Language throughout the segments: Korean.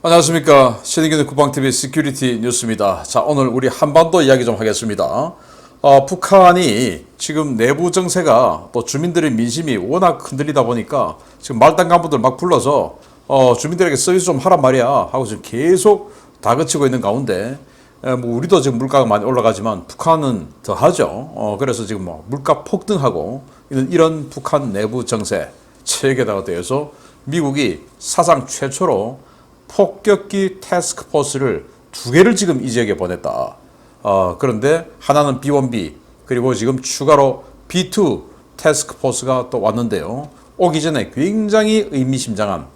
안녕하십니까. 신의균의 국방TV 시큐리티 뉴스입니다. 자, 오늘 우리 한반도 이야기 좀 하겠습니다. 북한이 지금 내부 정세가 또 주민들의 민심이 워낙 흔들리다 보니까 지금 말단 간부들 막 불러서 주민들에게 서비스 좀 하란 말이야 하고 지금 계속 다그치고 있는 가운데 뭐 우리도 지금 물가가 많이 올라가지만 북한은 더 하죠. 그래서 지금 뭐 물가 폭등하고 이런 북한 내부 정세 체계에다가 대해서 미국이 사상 최초로 폭격기 태스크포스를 2개를 지금 이 지역에 보냈다. 그런데 하나는 B1B 그리고 지금 추가로 B2 태스크포스가 또 왔는데요. 오기 전에 굉장히 의미심장한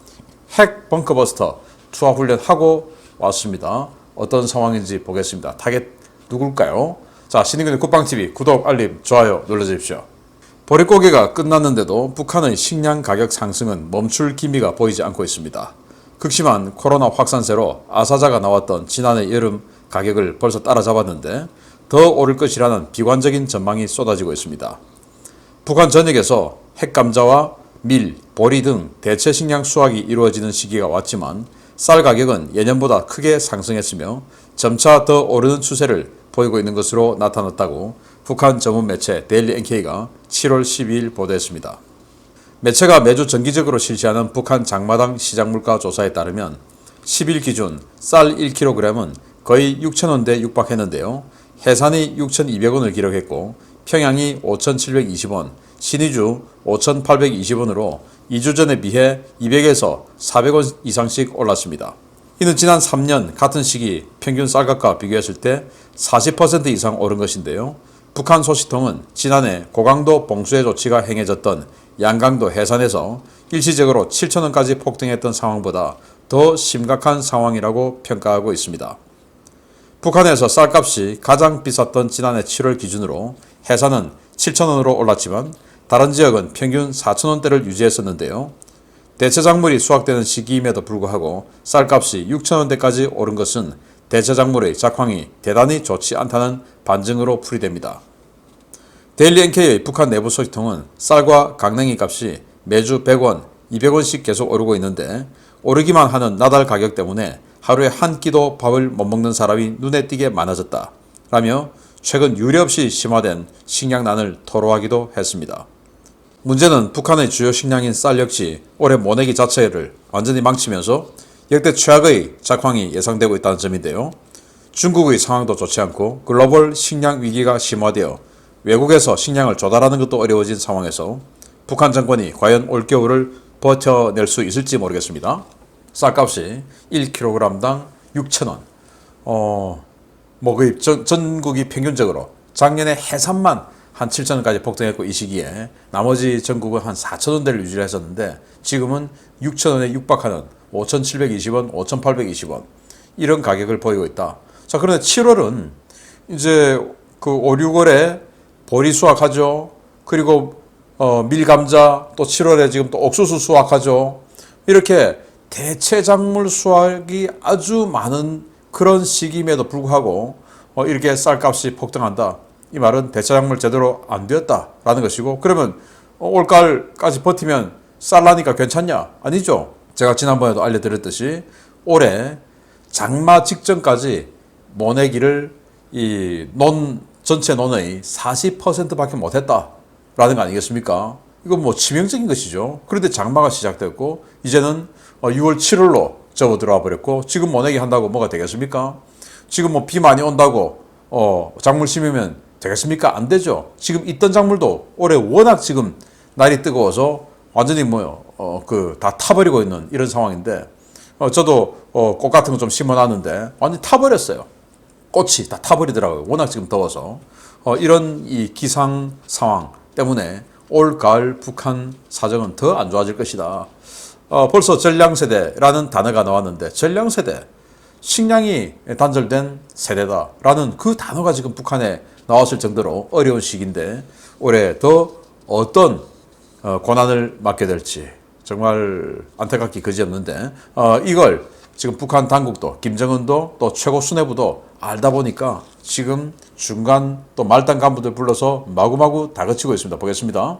핵 벙커버스터 투하 훈련하고 왔습니다. 어떤 상황인지 보겠습니다. 타겟 누굴까요? 자, 신의균의 국방TV 구독, 알림, 좋아요 눌러주십시오. 보릿고개가 끝났는데도 북한의 식량 가격 상승은 멈출 기미가 보이지 않고 있습니다. 극심한 코로나 확산세로 아사자가 나왔던 지난해 여름 가격을 벌써 따라잡았는데 더 오를 것이라는 비관적인 전망이 쏟아지고 있습니다. 북한 전역에서 핵감자와 밀, 보리 등 대체 식량 수확이 이루어지는 시기가 왔지만 쌀 가격은 예년보다 크게 상승했으며 점차 더 오르는 추세를 보이고 있는 것으로 나타났다고 북한 전문 매체 데일리 NK가 7월 12일 보도했습니다. 매체가 매주 정기적으로 실시하는 북한 장마당 시장물가 조사에 따르면 10일 기준 쌀 1kg은 거의 6,000원대 육박했는데요. 해산이 6,200원을 기록했고 평양이 5,720원, 신의주 5,820원으로 2주 전에 비해 200에서 400원 이상씩 올랐습니다. 이는 지난 3년 같은 시기 평균 쌀값과 비교했을 때 40% 이상 오른 것인데요. 북한 소식통은 지난해 고강도 봉쇄 조치가 행해졌던 양강도 해산에서 일시적으로 7,000원까지 폭등했던 상황보다 더 심각한 상황이라고 평가하고 있습니다. 북한에서 쌀값이 가장 비쌌던 지난해 7월 기준으로 해산은 7,000원으로 올랐지만 다른 지역은 평균 4,000원대를 유지했었는데요. 대체작물이 수확되는 시기임에도 불구하고 쌀값이 6,000원대까지 오른 것은 대체작물의 작황이 대단히 좋지 않다는 반증으로 풀이됩니다. 데일리 NK의 북한 내부 소식통은 쌀과 강냉이 값이 매주 100원, 200원씩 계속 오르고 있는데 오르기만 하는 나달 가격 때문에 하루에 한 끼도 밥을 못 먹는 사람이 눈에 띄게 많아졌다 라며 최근 유례없이 심화된 식량난을 토로하기도 했습니다. 문제는 북한의 주요 식량인 쌀 역시 올해 모내기 자체를 완전히 망치면서 역대 최악의 작황이 예상되고 있다는 점인데요. 중국의 상황도 좋지 않고 글로벌 식량 위기가 심화되어 외국에서 식량을 조달하는 것도 어려워진 상황에서 북한 정권이 과연 올겨울을 버텨낼 수 있을지 모르겠습니다. 쌀값이 1kg당 6,000원. 거의 전국이 평균적으로 작년에 해산만 한 7,000원까지 폭등했고 이 시기에 나머지 전국은 한 4,000원대를 유지를 했었는데 지금은 6,000원에 육박하는 5,720원, 5,820원 이런 가격을 보이고 있다. 자, 그런데 7월은 이제 그 5, 6월에 보리 수확하죠. 그리고 밀감자 또 7월에 지금 또 옥수수 수확하죠. 이렇게 대체작물 수확이 아주 많은 그런 시기임에도 불구하고 이렇게 쌀값이 폭등한다. 이 말은 대체작물 제대로 안 되었다라는 것이고 그러면 올가을까지 버티면 쌀 나니까 괜찮냐? 아니죠. 제가 지난번에도 알려드렸듯이 올해 장마 직전까지 모내기를 전체 논의 40%밖에 못했다라는 거 아니겠습니까? 이건 뭐 치명적인 것이죠. 그런데 장마가 시작됐고 이제는 6월 7월로 접어들어와 버렸고 지금 모내기 한다고 뭐가 되겠습니까? 지금 뭐 비 많이 온다고 작물 심으면 되겠습니까? 안 되죠. 지금 있던 작물도 올해 워낙 지금 날이 뜨거워서 완전히 다 타버리고 있는 이런 상황인데 저도 꽃 같은 거 좀 심어놨는데 완전히 타버렸어요. 꽃이 다 타버리더라고요. 워낙 지금 더워서. 이런 이 기상 상황 때문에 올 가을 북한 사정은 더 안 좋아질 것이다. 벌써 전량세대라는 단어가 나왔는데 전량세대, 식량이 단절된 세대다라는 그 단어가 지금 북한에 나왔을 정도로 어려운 시기인데 올해 더 어떤 고난을 맞게 될지 정말 안타깝기 그지없는데 이걸 지금 북한 당국도 김정은도 또 최고 수뇌부도 알다 보니까 지금 중간 또 말단 간부들 불러서 마구마구 다그치고 있습니다. 보겠습니다.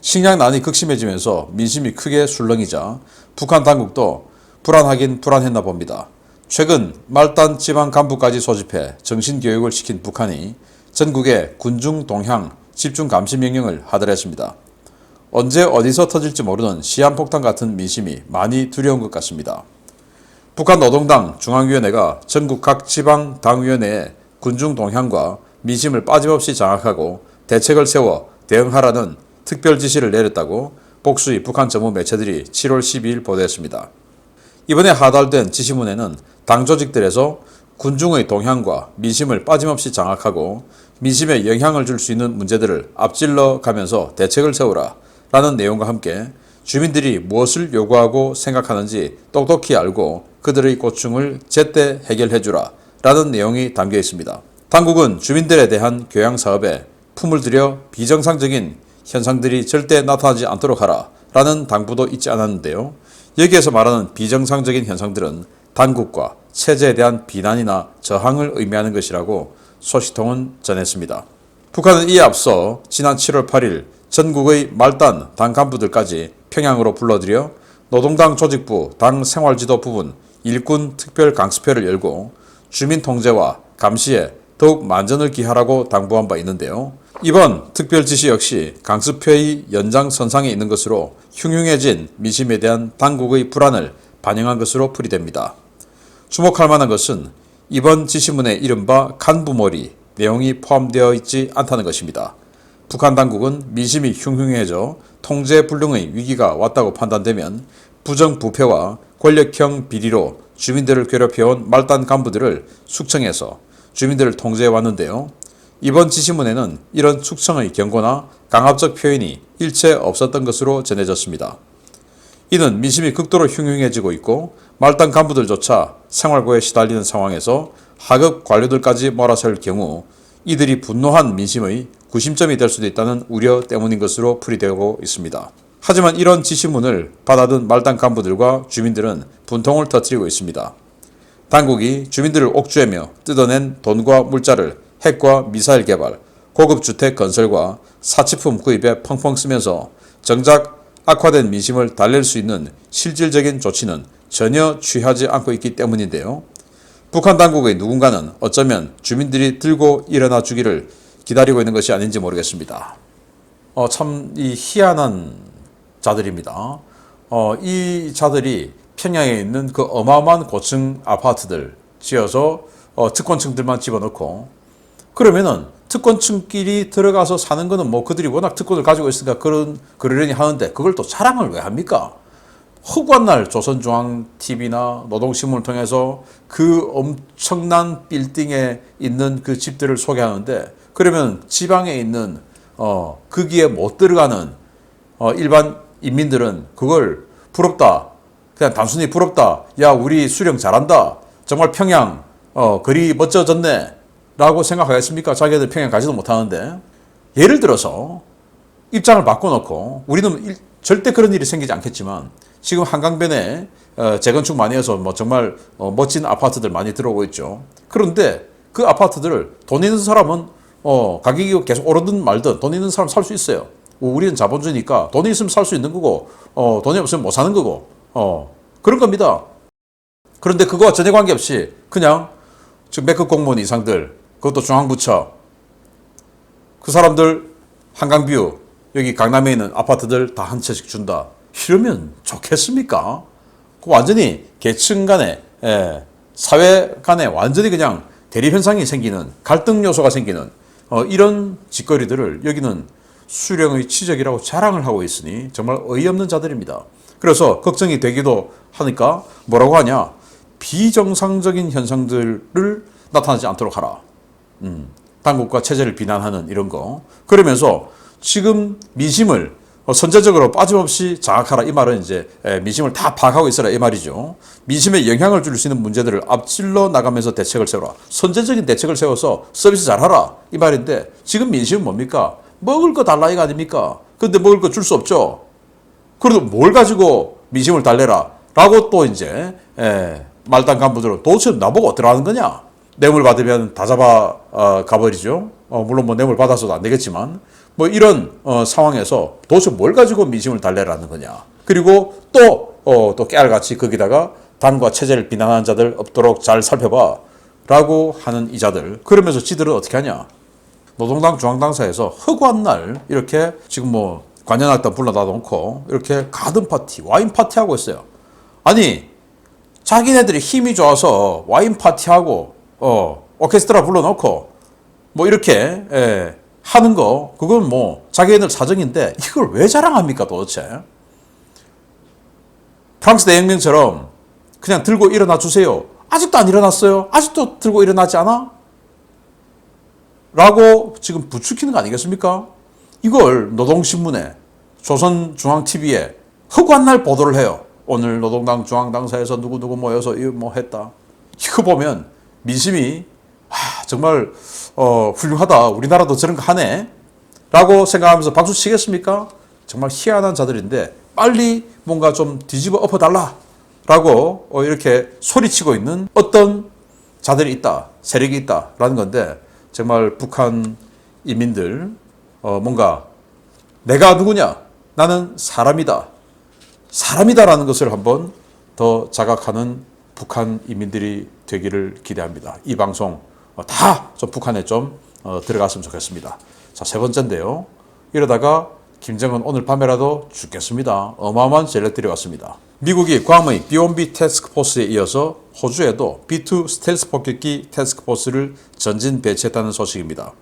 식량난이 극심해지면서 민심이 크게 술렁이자 북한 당국도 불안하긴 불안했나 봅니다. 최근 말단 지방 간부까지 소집해 정신교육을 시킨 북한이 전국에 군중 동향 집중 감시 명령을 하더랬습니다. 언제 어디서 터질지 모르는 시한폭탄 같은 민심이 많이 두려운 것 같습니다. 북한 노동당 중앙위원회가 전국 각 지방 당위원회에 군중 동향과 민심을 빠짐없이 장악하고 대책을 세워 대응하라는 특별 지시를 내렸다고 복수의 북한 전문 매체들이 7월 12일 보도했습니다. 이번에 하달된 지시문에는 당 조직들에서 군중의 동향과 민심을 빠짐없이 장악하고 민심에 영향을 줄 수 있는 문제들을 앞질러 가면서 대책을 세우라 라는 내용과 함께 주민들이 무엇을 요구하고 생각하는지 똑똑히 알고 그들의 고충을 제때 해결해주라 라는 내용이 담겨 있습니다. 당국은 주민들에 대한 교양 사업에 품을 들여 비정상적인 현상들이 절대 나타나지 않도록 하라 라는 당부도 잊지 않았는데요. 여기에서 말하는 비정상적인 현상들은 당국과 체제에 대한 비난이나 저항을 의미하는 것이라고 소식통은 전했습니다. 북한은 이에 앞서 지난 7월 8일 전국의 말단 당 간부들까지 평양으로 불러들여 노동당 조직부 당 생활지도 부분 일군 특별 강습회를 열고 주민 통제와 감시에 더욱 만전을 기하라고 당부한 바 있는데요. 이번 특별 지시 역시 강습회의 연장선상에 있는 것으로 흉흉해진 민심에 대한 당국의 불안을 반영한 것으로 풀이됩니다. 주목할 만한 것은 이번 지시문에 이른바 간부몰이 내용이 포함되어 있지 않다는 것입니다. 북한 당국은 민심이 흉흉해져 통제불능의 위기가 왔다고 판단되면 부정부패와 권력형 비리로 주민들을 괴롭혀온 말단 간부들을 숙청해서 주민들을 통제해왔는데요. 이번 지시문에는 이런 숙청의 경고나 강압적 표현이 일체 없었던 것으로 전해졌습니다. 이는 민심이 극도로 흉흉해지고 있고 말단 간부들조차 생활고에 시달리는 상황에서 하급 관료들까지 몰아설 경우 이들이 분노한 민심의 구심점이 될 수도 있다는 우려 때문인 것으로 풀이되고 있습니다. 하지만 이런 지시문을 받아든 말단 간부들과 주민들은 분통을 터뜨리고 있습니다. 당국이 주민들을 옥죄며 뜯어낸 돈과 물자를 핵과 미사일 개발, 고급 주택 건설과 사치품 구입에 펑펑 쓰면서 정작 악화된 민심을 달랠 수 있는 실질적인 조치는 전혀 취하지 않고 있기 때문인데요. 북한 당국의 누군가는 어쩌면 주민들이 들고 일어나 주기를 기다리고 있는 것이 아닌지 모르겠습니다. 참 이 희한한 자들입니다. 이 자들이 평양에 있는 그 어마어마한 고층 아파트들 지어서 특권층들만 집어넣고 그러면은 특권층끼리 들어가서 사는 거는 뭐 그들이 워낙 특권을 가지고 있으니까 그러려니 하는데 그걸 또 자랑을 왜 합니까? 허구한 조선중앙TV나 노동신문을 통해서 그 엄청난 빌딩에 있는 그 집들을 소개하는데 그러면 지방에 있는 거기에 못 들어가는 일반 인민들은 그걸 부럽다. 그냥 단순히 부럽다. 야, 우리 수령 잘한다. 정말 평양 거리 멋져졌네. 라고 생각하겠습니까? 자기들 평양 가지도 못하는데. 예를 들어서 입장을 바꿔놓고 우리는 절대 그런 일이 생기지 않겠지만 지금 한강변에 재건축 많이 해서 뭐 정말 멋진 아파트들 많이 들어오고 있죠. 그런데 그 아파트들을 돈 있는 사람은 가격이 계속 오르든 말든 돈 있는 사람 살 수 있어요. 우리는 자본주의니까 돈이 있으면 살 수 있는 거고 돈이 없으면 못 사는 거고 그런 겁니다. 그런데 그거와 전혀 관계없이 그냥 지금 맥급 공무원 이상들 그것도 중앙부처 그 사람들 한강뷰 여기 강남에 있는 아파트들 다 한 채씩 준다. 이러면 좋겠습니까? 완전히 계층 간에 사회 간에 완전히 그냥 대립현상이 생기는 갈등 요소가 생기는 이런 짓거리들을 여기는 수령의 치적이라고 자랑을 하고 있으니 정말 어이없는 자들입니다. 그래서 걱정이 되기도 하니까 뭐라고 하냐. 비정상적인 현상들을 나타나지 않도록 하라. 당국과 체제를 비난하는 이런 거. 그러면서 지금 민심을 선제적으로 빠짐없이 장악하라 이 말은 이제 민심을 다 파악하고 있어라 이 말이죠. 민심에 영향을 줄 수 있는 문제들을 앞질러 나가면서 대책을 세워라. 선제적인 대책을 세워서 서비스 잘하라 이 말인데 지금 민심은 뭡니까? 먹을 거 달라 이거 아닙니까? 근데 먹을 거 줄 수 없죠. 그래도 뭘 가지고 민심을 달래라 라고 또 이제 말단 간부들은 도대체 나보고 어쩌라는 거냐? 뇌물 받으면 다 잡아 가버리죠. 물론 뭐 뇌물 받아서도 안 되겠지만 뭐 이런 상황에서 도대체 뭘 가지고 민심을 달래라는 거냐. 그리고 또 깨알같이 거기다가 당과 체제를 비난하는 자들 없도록 잘 살펴봐 라고 하는 이 자들. 그러면서 지들은 어떻게 하냐? 노동당 중앙당사에서 허구한 날 이렇게 지금 뭐 관현악단 불러다 놓고 이렇게 가든 파티, 와인 파티 하고 있어요. 아니 자기네들이 힘이 좋아서 와인 파티하고 오케스트라 불러놓고 뭐 이렇게 하는 거 그건 뭐 자기네들 사정인데 이걸 왜 자랑합니까 도대체? 프랑스 대혁명처럼 그냥 들고 일어나 주세요. 아직도 안 일어났어요. 아직도 들고 일어나지 않아? 라고 지금 부추기는 거 아니겠습니까? 이걸 노동신문에 조선중앙TV에 허구한 날 보도를 해요. 오늘 노동당 중앙당사에서 누구누구 모여서 이거 뭐 했다. 이거 보면 민심이 정말 훌륭하다. 우리나라도 저런 거 하네. 라고 생각하면서 박수 치겠습니까? 정말 희한한 자들인데 빨리 뭔가 좀 뒤집어 엎어달라. 라고 이렇게 소리치고 있는 어떤 자들이 있다. 세력이 있다라는 건데 정말 북한 인민들 뭔가 내가 누구냐? 나는 사람이다. 사람이다라는 것을 한번 더 자각하는 북한 인민들이 되기를 기대합니다. 이 방송 다 좀 북한에 좀 들어갔으면 좋겠습니다. 자, 세 번째인데요. 이러다가 김정은 오늘 밤에라도 죽겠습니다. 어마어마한 전력들이 왔습니다. 미국이 괌의 B-1B 태스크포스에 이어서 호주에도 B-2 스텔스 폭격기 태스크포스를 전진 배치했다는 소식입니다.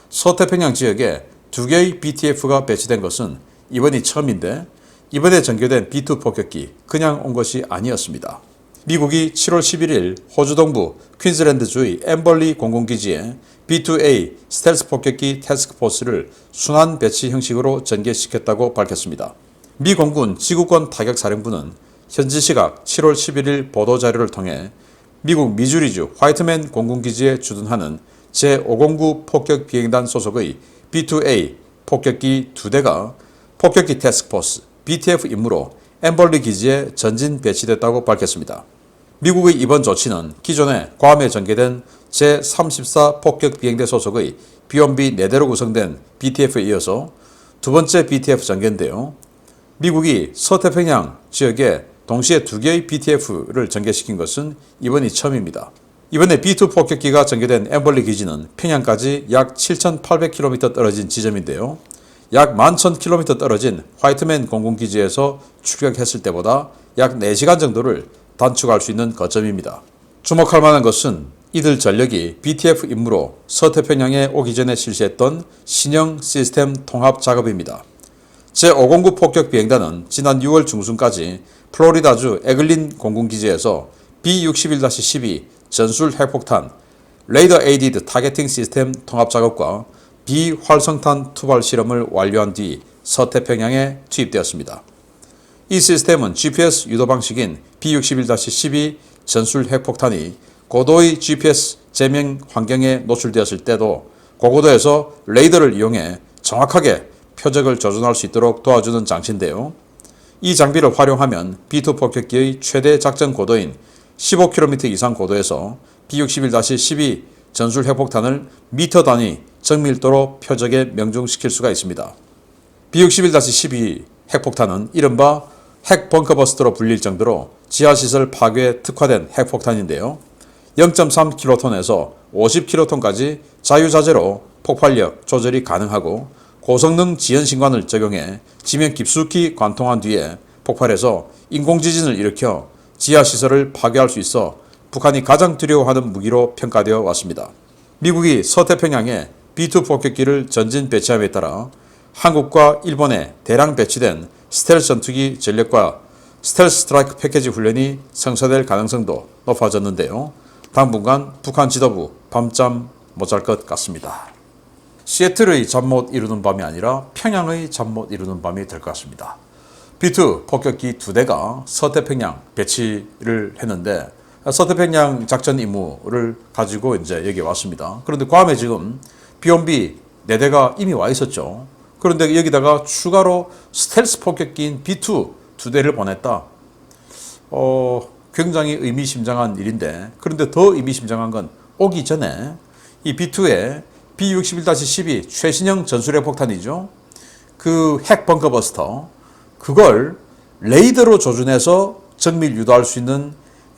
서태평양 지역에 2개의 BTF가 배치된 것은 이번이 처음인데 이번에 전개된 B-2 폭격기 그냥 온 것이 아니었습니다. 미국이 7월 11일 호주 동부 퀸즐랜드주의 엠벌리 공군기지에 B-2A 스텔스 폭격기 태스크포스를 순환 배치 형식으로 전개시켰다고 밝혔습니다. 미 공군 지구권 타격사령부는 현지 시각 7월 11일 보도자료를 통해 미국 미주리주 화이트맨 공군기지에 주둔하는 제509 폭격비행단 소속의 B-2A 폭격기 2대가 폭격기 태스크포스 BTF 임무로 엠벌리 기지에 전진 배치됐다고 밝혔습니다. 미국의 이번 조치는 기존에 괌에 전개된 제34 폭격비행대 소속의 B-1B 4대로 구성된 BTF에 이어서 두 번째 BTF 전개인데요. 미국이 서태평양 지역에 동시에 2개의 BTF를 전개시킨 것은 이번이 처음입니다. 이번에 B-2 폭격기가 전개된 엠벌리 기지는 평양까지 약 7,800km 떨어진 지점인데요. 약 11,000km 떨어진 화이트맨 공군기지에서 출격했을 때보다 약 4시간 정도를 단축할 수 있는 거점입니다. 주목할 만한 것은 이들 전력이 BTF 임무로 서태평양에 오기 전에 실시했던 신형 시스템 통합 작업입니다. 제509 폭격비행단은 지난 6월 중순까지 플로리다주 에글린 공군기지에서 B-61-12 전술 핵폭탄, 레이더 에이디드 타겟팅 시스템 통합 작업과 비활성탄 투발 실험을 완료한 뒤 서태평양에 투입되었습니다. 이 시스템은 GPS 유도 방식인 B-61-12 전술 핵폭탄이 고도의 GPS 제명 환경에 노출되었을 때도 고고도에서 레이더를 이용해 정확하게 표적을 조준할 수 있도록 도와주는 장치인데요. 이 장비를 활용하면 B-2 폭격기의 최대 작전 고도인 15km 이상 고도에서 B-61-12 전술 핵폭탄을 미터 단위 정밀도로 표적에 명중시킬 수가 있습니다. B-61-12 핵폭탄은 이른바 핵벙커버스터로 불릴 정도로 지하시설 파괴에 특화된 핵폭탄인데요. 0.3킬로톤에서 50킬로톤까지 자유자재로 폭발력 조절이 가능하고 고성능 지연신관을 적용해 지면 깊숙이 관통한 뒤에 폭발해서 인공지진을 일으켜 지하시설을 파괴할 수 있어 북한이 가장 두려워하는 무기로 평가되어 왔습니다. 미국이 서태평양에 B-2 폭격기를 전진 배치함에 따라 한국과 일본에 대량 배치된 스텔스 전투기 전력과 스텔스 스트라이크 패키지 훈련이 성사될 가능성도 높아졌는데요. 당분간 북한 지도부 밤잠 못 잘 것 같습니다. 시애틀의 잠 못 이루는 밤이 아니라 평양의 잠 못 이루는 밤이 될 것 같습니다. B-2 폭격기 2대가 서태평양 배치를 했는데 서태평양 작전 임무를 가지고 이제 여기 왔습니다. 그런데 괌에 지금 B-1B 4대가 이미 와 있었죠. 그런데 여기다가 추가로 스텔스 폭격기인 B-2 2대를 보냈다. 굉장히 의미심장한 일인데 그런데 더 의미심장한 건 오기 전에 이 B-2에 B-61-12 최신형 전술핵 폭탄이죠. 그 핵 벙커버스터 그걸 레이더로 조준해서 정밀 유도할 수 있는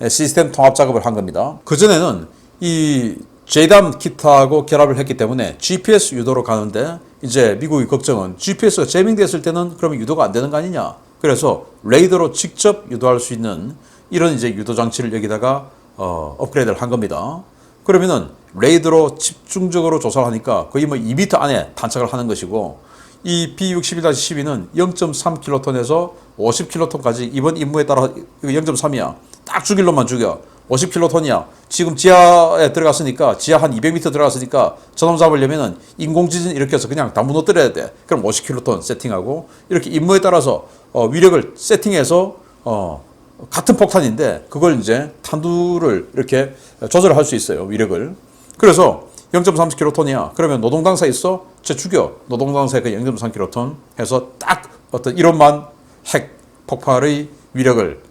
시스템 통합 작업을 한 겁니다. 그전에는 이 JDAM 키트하고 결합을 했기 때문에 GPS 유도로 가는데 이제 미국의 걱정은 GPS가 재밍됐을 때는 그러면 유도가 안 되는 거 아니냐. 그래서 레이더로 직접 유도할 수 있는 이런 이제 유도 장치를 여기다가 업그레이드를 한 겁니다. 그러면은 레이더로 집중적으로 조사를 하니까 거의 뭐 2m 안에 탄착을 하는 것이고 이 B61-12는 0.3킬로톤에서 50킬로톤까지 이번 임무에 따라 0.3이야. 딱 죽일 놈만 죽여. 50킬로톤이야. 지금 지하에 들어갔으니까 지하 한 200m 들어갔으니까 저놈 잡으려면은 인공지진 이렇게 해서 그냥 다 무너뜨려야 돼. 그럼 50킬로톤 세팅하고 이렇게 임무에 따라서 위력을 세팅해서 같은 폭탄인데 그걸 이제 탄두를 이렇게 조절할 수 있어요. 위력을. 그래서 0.3킬로톤이야. 그러면 노동당사 있어? 쟤 죽여. 노동당사에 그 0.3킬로톤 해서 딱 어떤 1원만 핵 폭발의 위력을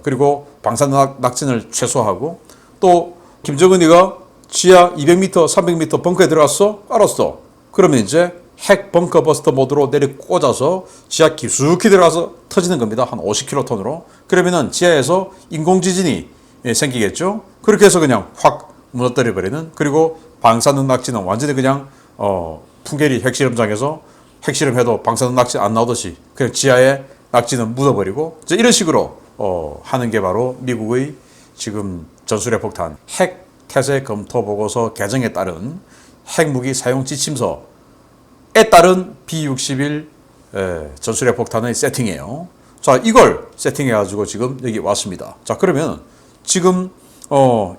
그리고 방사능 낙진을 최소화하고 또 김정은이가 지하 200m, 300m 벙커에 들어갔어? 알았어. 그러면 이제 핵 벙커 버스터 모드로 내려 꽂아서 지하 깊숙이 들어가서 터지는 겁니다. 한 50킬로톤으로. 그러면은 지하에서 인공지진이 생기겠죠. 그렇게 해서 그냥 확 무너뜨려 버리는. 그리고 방사능 낙지는 완전히 그냥 풍계리 핵실험장에서 핵실험해도 방사능 낙지 안 나오듯이 그냥 지하에 낙지는 묻어버리고 이제 이런 식으로 하는 게 바로 미국의 지금 전술핵 폭탄 핵 태세 검토 보고서 개정에 따른 핵무기 사용 지침서에 따른 B61 전술핵 폭탄의 세팅이에요. 자, 이걸 세팅해가지고 지금 여기 왔습니다. 자, 그러면 지금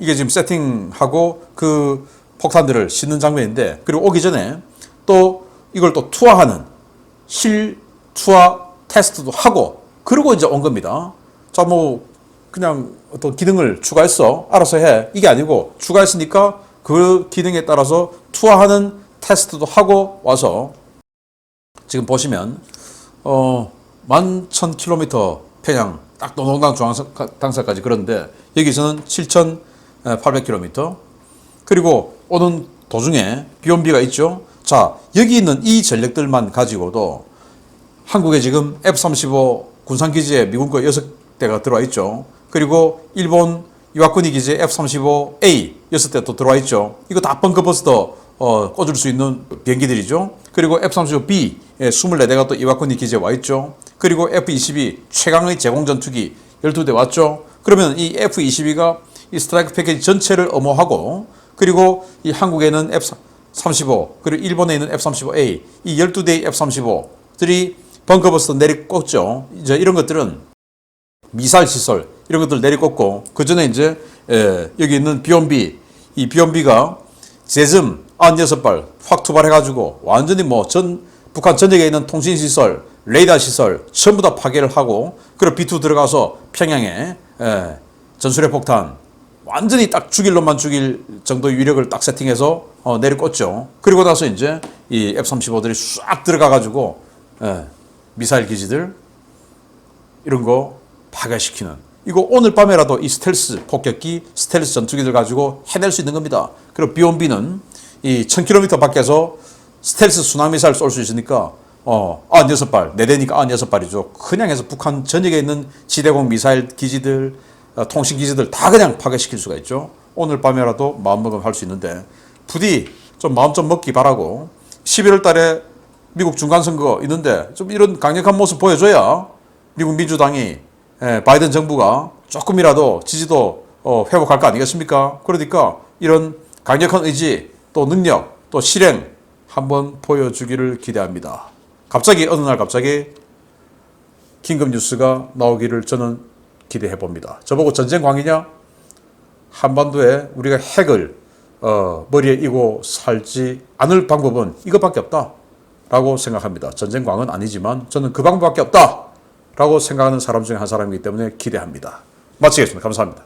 이게 지금 세팅하고 그 폭탄들을 싣는 장면인데 그리고 오기 전에 또 이걸 또 투하하는 실투하 테스트도 하고 그러고 이제 온 겁니다. 자, 뭐 그냥 어떤 기능을 추가했어. 알아서 해. 이게 아니고 추가했으니까 그 기능에 따라서 투하하는 테스트도 하고 와서 지금 보시면 11,000km 평양 딱 노동당 중앙당사까지 그런데 여기서는 7,800km 그리고 오는 도중에 B1B가 있죠. 자, 여기 있는 이 전력들만 가지고도 한국에 지금 F-35 군산기지에 미군 거 6대가 들어와 있죠. 그리고 일본 이와쿠니 기지에 F-35A 6대 또 들어와 있죠. 이거 다 벙커버스터 꽂을 수 있는 비행기들이죠. 그리고 F-35B 24대가 또 이와쿠니 기지에 와 있죠. 그리고 F-22 최강의 제공전투기 12대 왔죠. 그러면 이 F-22가 이 스트라이크 패키지 전체를 엄호하고 그리고 이 한국에는 F-35 그리고 일본에 있는 F-35A 이 12대의 F-35들이 벙커버스터 내리꽂죠. 이제 이런 것들은 미사일 시설 이런 것들 내리꽂고 그 전에 이제 여기 있는 B1B 이 B1B가 제즘 96발 확 투발해가지고 완전히 뭐 북한 전역에 있는 통신 시설, 레이더 시설 전부 다 파괴를 하고 그리고 B2 들어가서 평양에 전술핵 폭탄 완전히 딱 죽일 놈만 죽일 정도의 위력을 딱 세팅해서 내리꽂죠. 그리고 나서 이제 이 F-35들이 싹 들어가가지고 미사일 기지들 이런 거 파괴시키는 이거 오늘 밤에라도 이 스텔스 폭격기, 스텔스 전투기들 가지고 해낼 수 있는 겁니다. 그리고 B1B는 이 1000km 밖에서 스텔스 순항미사일 쏠 수 있으니까 96발, 4대니까 96발이죠. 그냥 해서 북한 전역에 있는 지대공 미사일 기지들, 통신 기지들 다 그냥 파괴시킬 수가 있죠. 오늘 밤에라도 마음먹으면 할 수 있는데 부디 좀 마음 좀 먹기 바라고 11월 달에 미국 중간선거 있는데 좀 이런 강력한 모습 보여줘야 미국 민주당이 바이든 정부가 조금이라도 지지도 회복할 거 아니겠습니까? 그러니까 이런 강력한 의지 또 능력 또 실행 한번 보여주기를 기대합니다. 갑자기 어느 날 갑자기 긴급 뉴스가 나오기를 저는 기대해 봅니다. 저보고 전쟁광이냐? 한반도에 우리가 핵을 머리에 이고 살지 않을 방법은 이것밖에 없다 라고 생각합니다. 전쟁광은 아니지만 저는 그 방법밖에 없다 라고 생각하는 사람 중에 한 사람이기 때문에 기대합니다. 마치겠습니다. 감사합니다.